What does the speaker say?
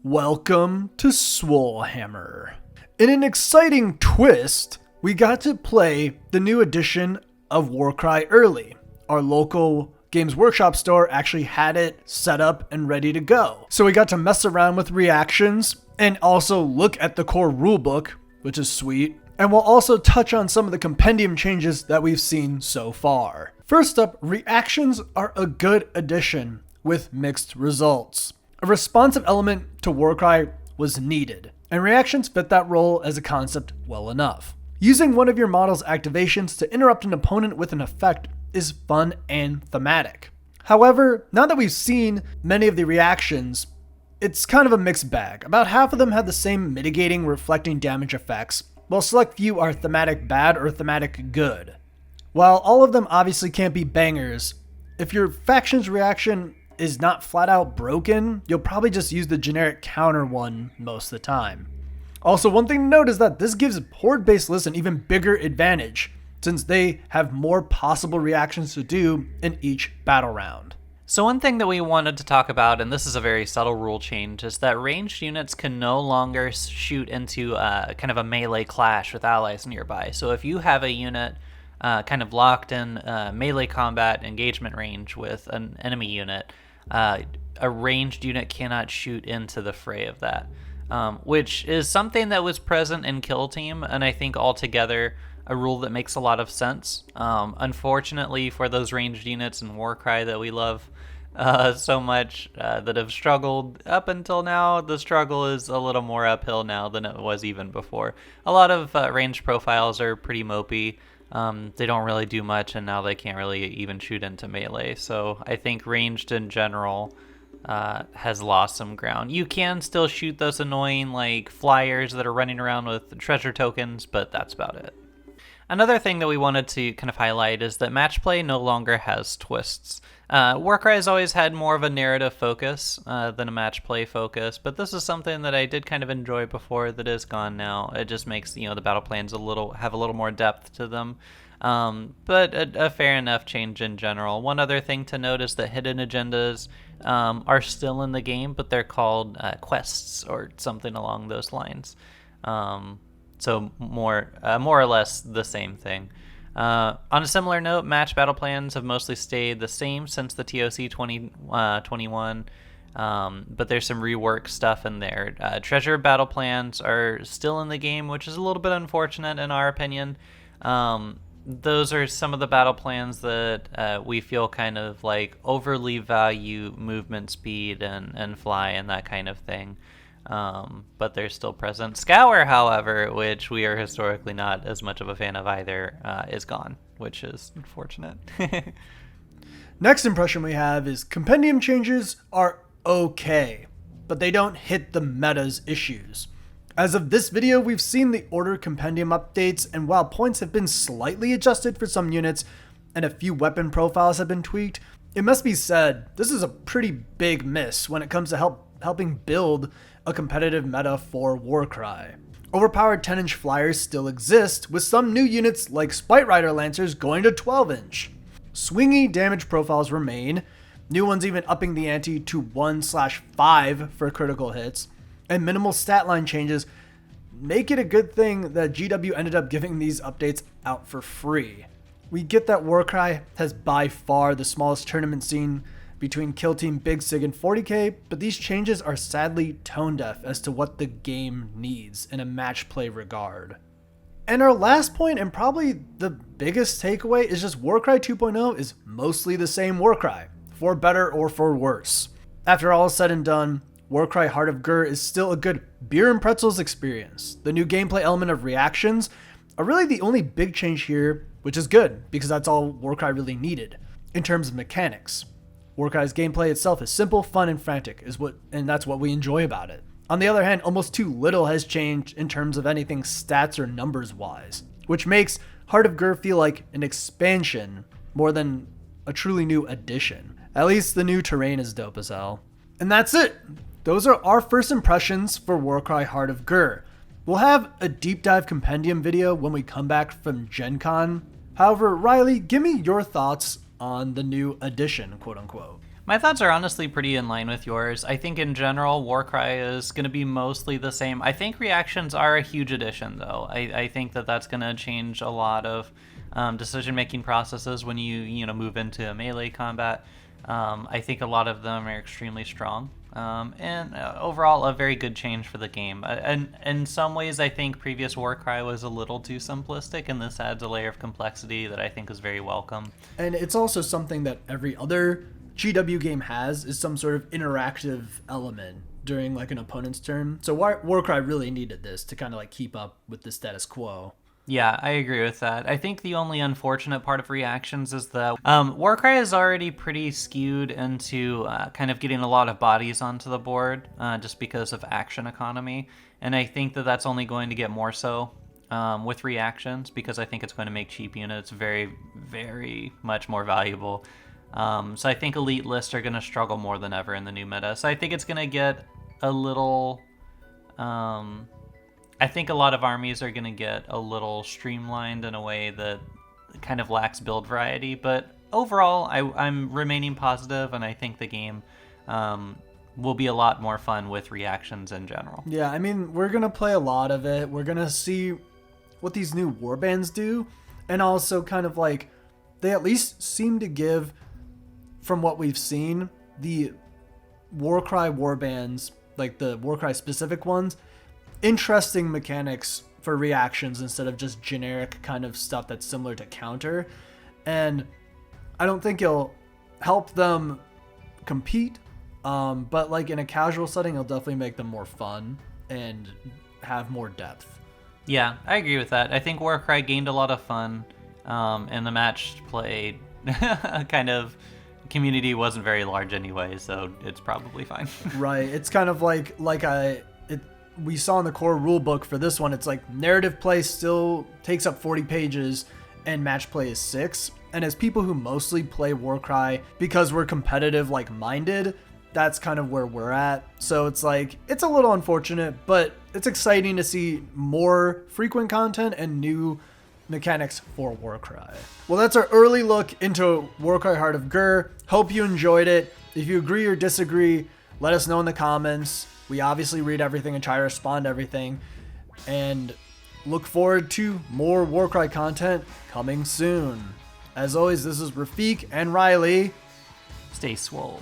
Welcome to Swolehammer. In an exciting twist, we got to play the new edition of Warcry early. Our local Games Workshop store actually had it set up and ready to go. So we got to mess around with reactions and also look at the core rulebook, which is sweet. And we'll also touch on some of the Compendium changes that we've seen so far. First up, reactions are a good addition with mixed results. A responsive element to Warcry was needed, and reactions fit that role as a concept well enough. Using one of your model's activations to interrupt an opponent with an effect is fun and thematic. However, now that we've seen many of the reactions, it's kind of a mixed bag. About half of them had the same mitigating, reflecting damage effects, while select few are thematic bad or thematic good. While all of them obviously can't be bangers, if your faction's reaction is not flat out broken, you'll probably just use the generic counter one most of the time. Also, one thing to note is that this gives horde-based lists an even bigger advantage, since they have more possible reactions to do in each battle round. So one thing that we wanted to talk about, and this is a very subtle rule change, is that ranged units can no longer shoot into kind of a melee clash with allies nearby. So if you have a unit kind of locked in melee combat engagement range with an enemy unit, a ranged unit cannot shoot into the fray of that, which is something that was present in Kill Team, and I think altogether a rule that makes a lot of sense. Unfortunately for those ranged units in Warcry that we love so much that have struggled up until now, the struggle is a little more uphill now than it was even before. A lot of ranged profiles are pretty mopey. They don't really do much, and now they can't really even shoot into melee. So I think ranged in general has lost some ground. You can still shoot those annoying like flyers that are running around with treasure tokens, but that's about it. Another thing that we wanted to kind of highlight is that match play no longer has twists. Warcry has always had more of a narrative focus than a match play focus, but this is something that I did kind of enjoy before that is gone now. It just makes the battle plans have a little more depth to them, but a fair enough change in general. One other thing to note is that hidden agendas are still in the game, but they're called quests or something along those lines. So more or less the same thing. On a similar note, match battle plans have mostly stayed the same since the TOC 2021, but there's some rework stuff in there. Treasure battle plans are still in the game, which is a little bit unfortunate in our opinion. Those are some of the battle plans that we feel kind of like overly value movement speed and fly and that kind of thing. But they're still present. Scour, however, which we are historically not as much of a fan of either, is gone, which is unfortunate. Next impression we have is Compendium changes are okay, but they don't hit the meta's issues. As of this video, we've seen the Order Compendium updates, and while points have been slightly adjusted for some units and a few weapon profiles have been tweaked, it must be said this is a pretty big miss when it comes to helping build a competitive meta for Warcry. Overpowered 10-inch flyers still exist, with some new units like Spite Rider Lancers going to 12-inch. Swingy damage profiles remain, new ones even upping the ante to 1/5 for critical hits, and minimal stat line changes make it a good thing that GW ended up giving these updates out for free. We get that Warcry has by far the smallest tournament scene between Kill Team, Big Sig, and 40k, but these changes are sadly tone deaf as to what the game needs in a match play regard. And our last point, and probably the biggest takeaway, is just Warcry 2.0 is mostly the same Warcry, for better or for worse. After all is said and done, Warcry Heart of Gur is still a good beer and pretzels experience. The new gameplay element of reactions are really the only big change here, which is good, because that's all Warcry really needed. In terms of mechanics, Warcry's gameplay itself is simple, fun, and frantic, and that's what we enjoy about it. On the other hand, almost too little has changed in terms of anything stats or numbers wise, which makes Heart of Gur feel like an expansion more than a truly new addition. At least the new terrain is dope as hell. And that's it! Those are our first impressions for Warcry Heart of Gur. We'll have a deep dive Compendium video when we come back from Gen Con. However, Riley, give me your thoughts on the new addition, quote unquote. My thoughts are honestly pretty in line with yours. I think in general, Warcry is going to be mostly the same. I think reactions are a huge addition, though. I think that that's going to change a lot of decision-making processes when you move into melee combat. I think a lot of them are extremely strong. And overall, a very good change for the game. And in some ways, I think previous Warcry was a little too simplistic, and this adds a layer of complexity that I think is very welcome. And it's also something that every other GW game has, is some sort of interactive element during like an opponent's turn. So Warcry really needed this to kind of like keep up with the status quo. Yeah, I agree with that. I think the only unfortunate part of reactions is that Warcry is already pretty skewed into kind of getting a lot of bodies onto the board just because of action economy. And I think that that's only going to get more so with reactions, because I think it's going to make cheap units very, very much more valuable. So I think elite lists are going to struggle more than ever in the new meta. So I think it's going to get a little... I think a lot of armies are going to get a little streamlined in a way that kind of lacks build variety. But overall, I'm remaining positive, and I think the game will be a lot more fun with reactions in general. Yeah, I mean, we're going to play a lot of it. We're going to see what these new warbands do. And also kind of like, they at least seem to give, from what we've seen, the Warcry warbands, like the Warcry specific ones, interesting mechanics for reactions instead of just generic kind of stuff that's similar to counter. And I don't think it'll help them compete, but like in a casual setting, it'll definitely make them more fun and have more depth. Yeah, I agree with that. I think Warcry gained a lot of fun, and the match play kind of community wasn't very large anyway, so it's probably fine. Right. It's kind of like we saw in the core rule book for this one, it's like narrative play still takes up 40 pages and match play is 6. And as people who mostly play Warcry because we're competitive like minded, that's kind of where we're at. So it's like, it's a little unfortunate, but it's exciting to see more frequent content and new mechanics for Warcry. Well, that's our early look into Warcry Heart of Ghur. Hope you enjoyed it. If you agree or disagree, let us know in the comments. We obviously read everything and try to respond to everything. And look forward to more Warcry content coming soon. As always, this is Rafiq and Riley. Stay swole.